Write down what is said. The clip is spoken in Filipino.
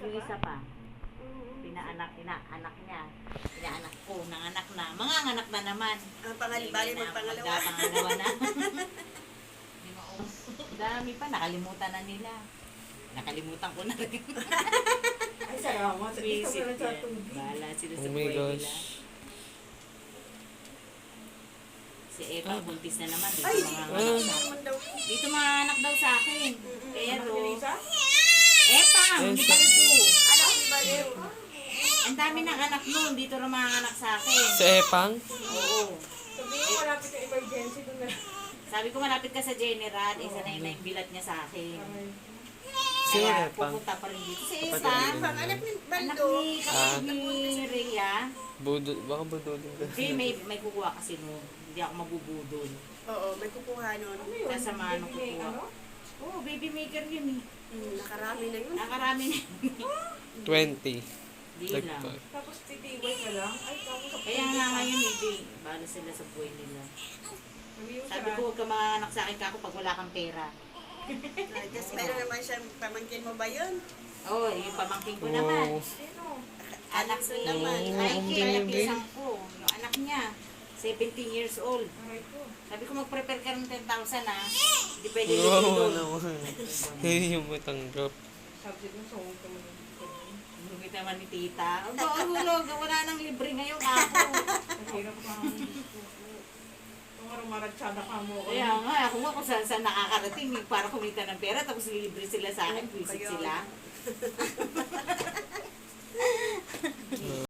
Yung isa pa, inaanak niya. Inaanak ko, nanganak na. Mga anak na naman. Ang pangalibali magpangalawa. Magpangalawa na. Dami pa, nakalimutan na nila. Nakalimutan ko na rin. Ay, salamat. Visit yan. Bahala sila sa Oh my buhay nila. gosh. Si Eva, buntis na naman. Dito Ay, mga hindi anak sa naman daw. Dito mga anak daw sa akin. Kaya Anak to, ni Lisa? Eva, hindi ka ito. Anak ni Baliw. Ang dami ng anak nun. Dito rin mga anak sa akin. Sa Epang? Oo. Sabihin mo, malapit yung emergency doon na. Sabi ko malapit ka sa General. Isa na yun na yung bilat niya sa akin. Sino Kaya Epang? pupunta pa rin dito. Si Kapatid Eva, niya. Pang anak ni anak Baldo. ni kapatid ni Rhea. Baka budulin ka. Hindi, may kukuha kasi nun. Hindi ako mabubudol. Oo, may kukuha nun. Sasamahan ng kukuha. Oo, baby maker yun eh. Nakarami na yun. Nakarami na. 20. Di lang. Dagdag. Tapos titiway ka lang. Ay, tapos Kaya nga ngayon hindi. Bala sila sa buhay nila. Sabi ko, huwag ka mga anak sa akin kako pag wala kang pera. Tapos meron naman siyang pamangkin mo ba yun? Oo, yung pamangking ko naman. Oh. Sino? Anak ko naman. Oo. Mikey, ang anak galing. isang ko. Yung anak niya, 17 years old. Aray ko. Sabi ko mag-prepare ka ng 10,000 ha. Hindi pwede Wow libre doon. naman. Hindi yung matanggap. Subject mo, sungod ka mo. Hindi naman ni tita. Aba, hulog, wala nang libre ngayon ako. Nahirap lang. Kung ano maratsada ka mo. Kaya nga, ako nga kung saan nakakarating para kumita ng pera tapos libre sila sa akin, visit Kaya- sila.